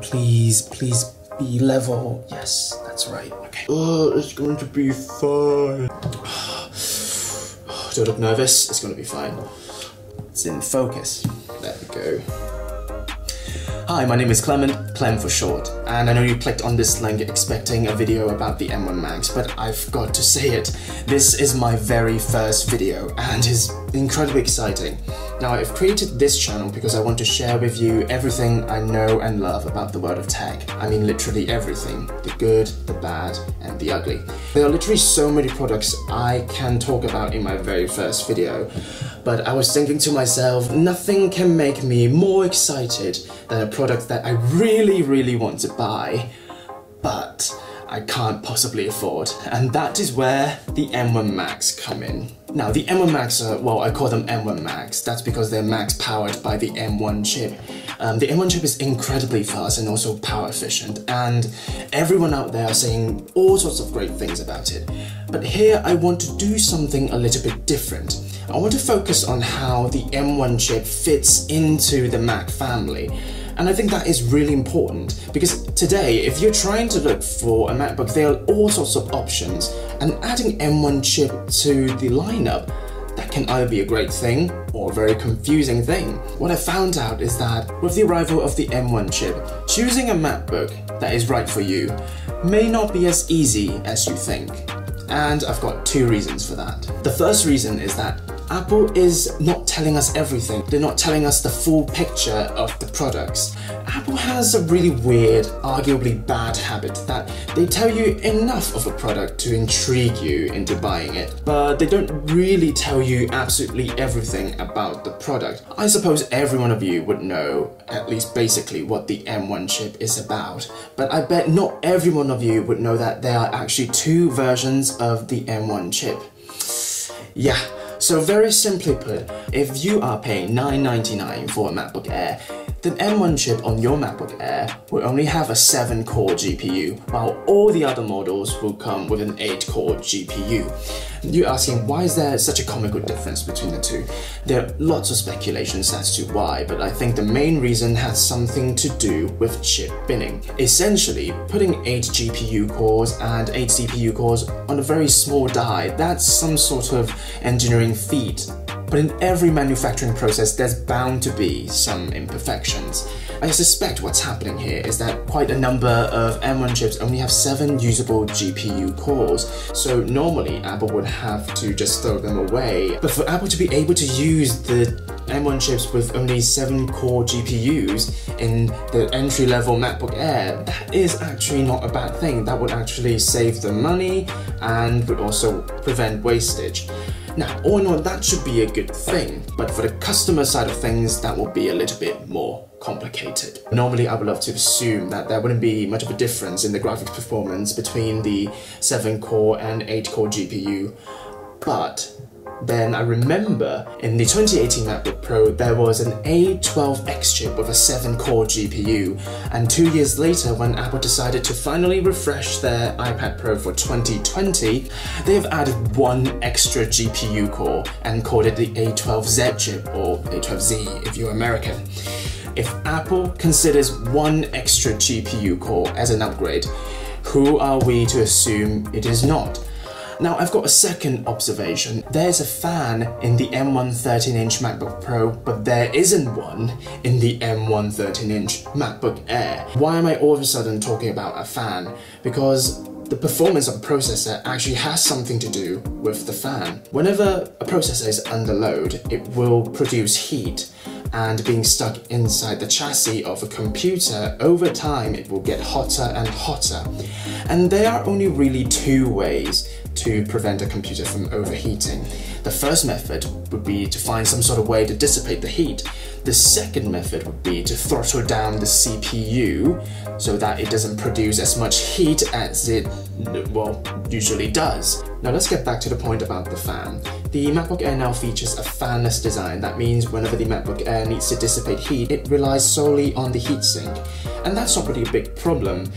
please be level. Yes, that's right. Okay. Oh, it's going to be fine. Don't look nervous, it's going to be fine. It's in focus. There we go. Hi, my name is Clement, Clem for short, and I know you clicked on this link expecting a video about the M1 Max, but I've got to say it. This is my very first video and is incredibly exciting. Now, I've created this channel because I want to share with you everything I know and love about the world of tech. I mean literally everything. The good, the bad, and the ugly. There are literally so many products I can talk about in my very first video, but I was thinking to myself, nothing can make me more excited than a product that I really want to buy, but I can't possibly afford, and that is where the M1 Max come in. Now, the M1 Max, well, I call them M1 Max, that's because they're max powered by the M1 chip. The M1 chip is incredibly fast and also power efficient, and everyone out there are saying all sorts of great things about it. But here I want to do something a little bit different. I want to focus on how the M1 chip fits into the Mac family. And I think that is really important because today, if you're trying to look for a MacBook, there are all sorts of options, and adding M1 chip to the lineup, that can either be a great thing or a very confusing thing. What I found out is that with the arrival of the M1 chip, choosing a MacBook that is right for you may not be as easy as you think. And I've got two reasons for that. The first reason is that Apple is not telling us everything. They're not telling us the full picture of the products. Apple has a really weird, arguably bad habit that they tell you enough of a product to intrigue you into buying it, but they don't really tell you absolutely everything about the product. I suppose every one of you would know, at least basically, what the M1 chip is about, but I bet not every one of you would know that there are actually two versions of the M1 chip. Yeah. So very simply put, if you are paying $999 for a MacBook Air, the M1 chip on your MacBook Air will only have a 7-core GPU, while all the other models will come with an 8-core GPU. You're asking, why is there such a comical difference between the two? There are lots of speculations as to why, but I think the main reason has something to do with chip binning. Essentially, putting 8 GPU cores and 8 CPU cores on a very small die, that's some sort of engineering feat. But in every manufacturing process, there's bound to be some imperfections. I suspect what's happening here is that quite a number of M1 chips only have 7 usable GPU cores, so normally Apple would have to just throw them away. But for Apple to be able to use the M1 chips with only 7 core GPUs in the entry-level MacBook Air, that is actually not a bad thing. That would actually save them money and would also prevent wastage. Now, all in all, that should be a good thing, but for the customer side of things, that will be a little bit more complicated. Normally, I would love to assume that there wouldn't be much of a difference in the graphics performance between the 7-core and 8-core GPU, but then I remember in the 2018 MacBook Pro there was an A12X chip with a 7-core GPU, and 2 years later when Apple decided to finally refresh their iPad Pro for 2020, they have added 1 extra GPU core and called it the A12Z chip, or A12Z if you're American. If Apple considers 1 extra GPU core as an upgrade, who are we to assume it is not? Now, I've got a second observation. There's a fan in the M1 13-inch MacBook Pro, but there isn't one in the M1 13-inch MacBook Air. Why am I all of a sudden talking about a fan? Because the performance of a processor actually has something to do with the fan. Whenever a processor is under load, it will produce heat, and being stuck inside the chassis of a computer, over time it will get hotter and hotter. And there are only really 2 ways to prevent a computer from overheating. The first method would be to find some sort of way to dissipate the heat. The second method would be to throttle down the CPU so that it doesn't produce as much heat as it, well, usually does. Now let's get back to the point about the fan. The MacBook Air now features a fanless design. That means whenever the MacBook Air needs to dissipate heat, it relies solely on the heatsink. And that's not really a big problem.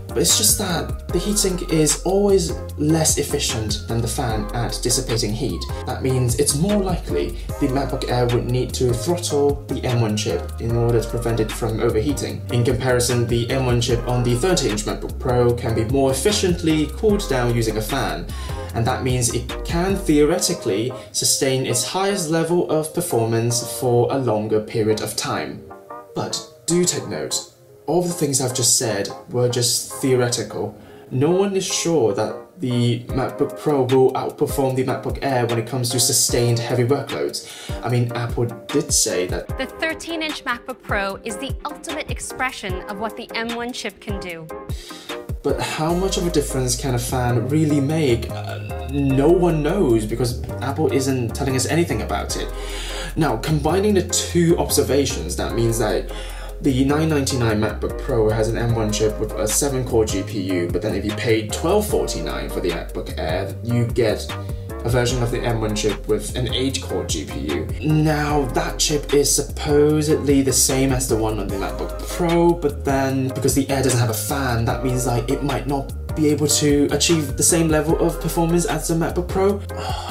But it's just that the heatsink is always less efficient than the fan at dissipating heat. That that means it's more likely the MacBook Air would need to throttle the M1 chip in order to prevent it from overheating. In comparison, the M1 chip on the 30-inch MacBook Pro can be more efficiently cooled down using a fan, and that means it can theoretically sustain its highest level of performance for a longer period of time. But do take note, all the things I've just said were just theoretical. No one is sure that the MacBook Pro will outperform the MacBook Air when it comes to sustained heavy workloads. I mean, Apple did say that the 13-inch MacBook Pro is the ultimate expression of what the M1 chip can do. But how much of a difference can a fan really make? No one knows, because Apple isn't telling us anything about it. Now, combining the two observations, that means that the $999 MacBook Pro has an M1 chip with a 7-core GPU, but then if you paid $1249 for the MacBook Air, you get a version of the M1 chip with an 8-core GPU. Now, that chip is supposedly the same as the one on the MacBook Pro, but then because the Air doesn't have a fan, that means like it might not be able to achieve the same level of performance as the MacBook Pro.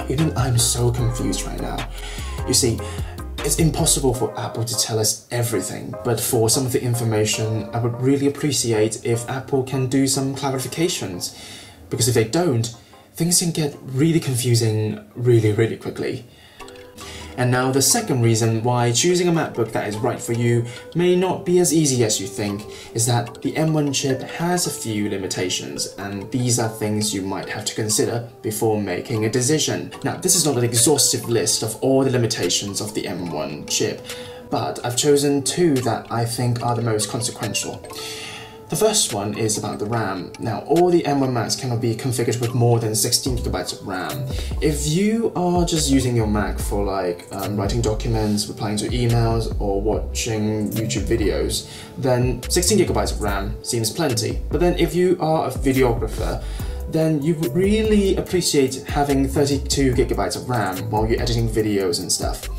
Even I'm so confused right now. You see, it's impossible for Apple to tell us everything, but for some of the information, I would really appreciate if Apple can do some clarifications, because if they don't, things can get really confusing really quickly. And now the second reason why choosing a MacBook that is right for you may not be as easy as you think is that the M1 chip has a few limitations, and these are things you might have to consider before making a decision. Now, this is not an exhaustive list of all the limitations of the M1 chip, but I've chosen two that I think are the most consequential. The first one is about the RAM. Now, all the M1 Macs cannot be configured with more than 16GB of RAM. If you are just using your Mac for like writing documents, replying to emails, or watching YouTube videos, then 16GB of RAM seems plenty. But then if you are a videographer, then you would really appreciate having 32GB of RAM while you're editing videos and stuff.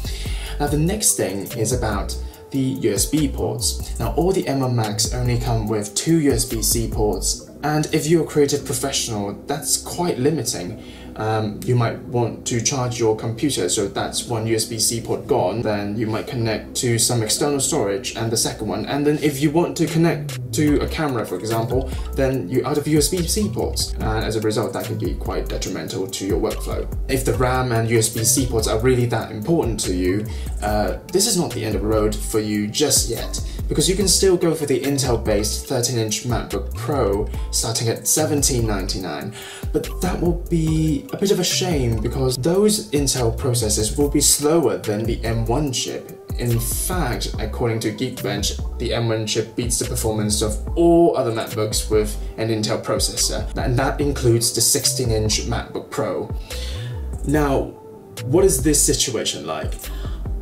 Now, the next thing is about the USB ports. Now, all the M1 Macs only come with 2 USB-C ports, and if you're a creative professional, that's quite limiting. You might want to charge your computer, so that's one USB-C port gone. Then you might connect to some external storage and the second one, and then if you want to connect to a camera, for example, then you're out of USB-C ports, and as a result that can be quite detrimental to your workflow. If the RAM and USB-C ports are really that important to you, this is not the end of the road for you just yet, because you can still go for the Intel-based 13-inch MacBook Pro starting at $1799, but that will be a bit of a shame because those Intel processors will be slower than the M1 chip. In fact, according to Geekbench, the M1 chip beats the performance of all other MacBooks with an Intel processor, and that includes the 16-inch MacBook Pro. Now, what is this situation like?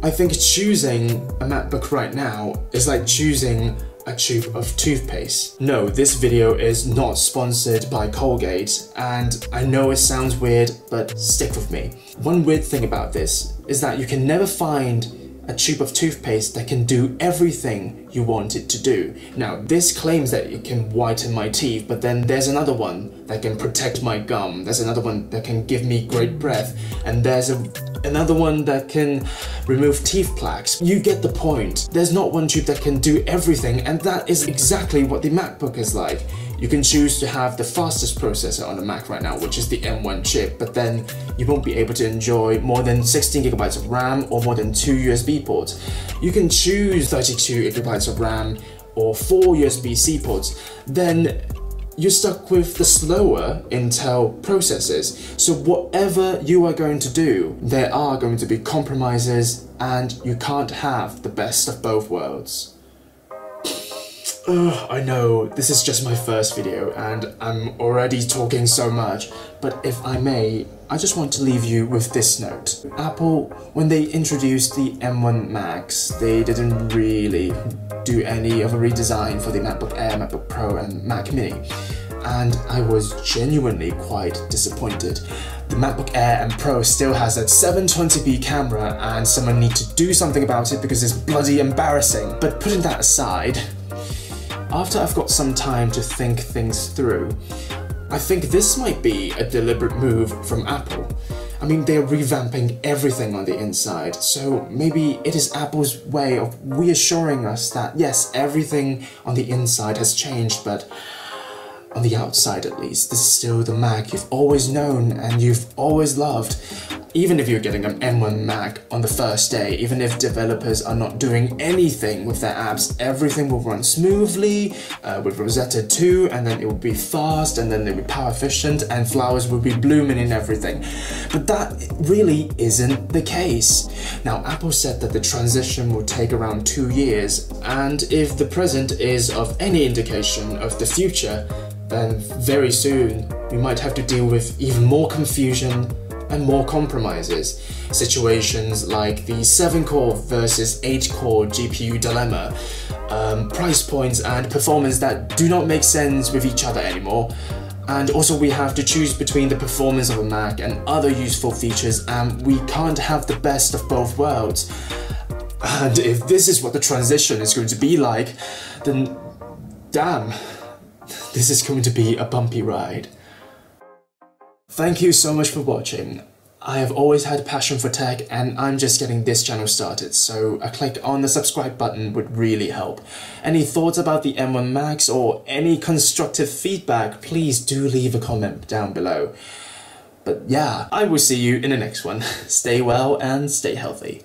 I think choosing a MacBook right now is like choosing a tube of toothpaste. No, this video is not sponsored by Colgate, and I know it sounds weird, but stick with me. One weird thing about this is that you can never find a tube of toothpaste that can do everything you want it to do. Now, this claims that it can whiten my teeth, but then there's another one that can protect my gum, there's another one that can give me great breath, and there's another one that can remove teeth plaques. You get the point. There's not one tube that can do everything, and that is exactly what the MacBook is like. You can choose to have the fastest processor on the Mac right now, which is the M1 chip, but then you won't be able to enjoy more than 16GB of RAM or more than 2 USB ports. You can choose 32GB of RAM or 4 USB-C ports, then you're stuck with the slower Intel processors. So whatever you are going to do, there are going to be compromises, and you can't have the best of both worlds. I know, this is just my first video and I'm already talking so much, but if I may, I just want to leave you with this note. Apple, when they introduced the M1 Macs, they didn't really do any of a redesign for the MacBook Air, MacBook Pro and Mac Mini, and I was genuinely quite disappointed. The MacBook Air and Pro still has that 720p camera, and someone needs to do something about it because it's bloody embarrassing. But putting that aside, after I've got some time to think things through, I think this might be a deliberate move from Apple. I I mean, they're revamping everything on the inside, so maybe it is Apple's way of reassuring us that yes, everything on the inside has changed, but on the outside at least, this is still the Mac you've always known and you've always loved. Even if you're getting an M1 Mac on the first day, even if developers are not doing anything with their apps, everything will run smoothly with Rosetta 2, and then it will be fast, and then it will be power efficient, and flowers will be blooming and everything. But that really isn't the case. Now, Apple said that the transition will take around 2 years, and if the present is of any indication of the future, then very soon we might have to deal with even more confusion and more compromises. Situations like the 7-core versus 8-core GPU dilemma, price points and performance that do not make sense with each other anymore. And also we have to choose between the performance of a Mac and other useful features, and we can't have the best of both worlds. And if this is what the transition is going to be like, then damn, this is going to be a bumpy ride. Thank you so much for watching. I have always had a passion for tech, and I'm just getting this channel started, so a click on the subscribe button would really help. Any thoughts about the M1 Max or any constructive feedback, please do leave a comment down below. But yeah, I will see you in the next one. Stay well and stay healthy.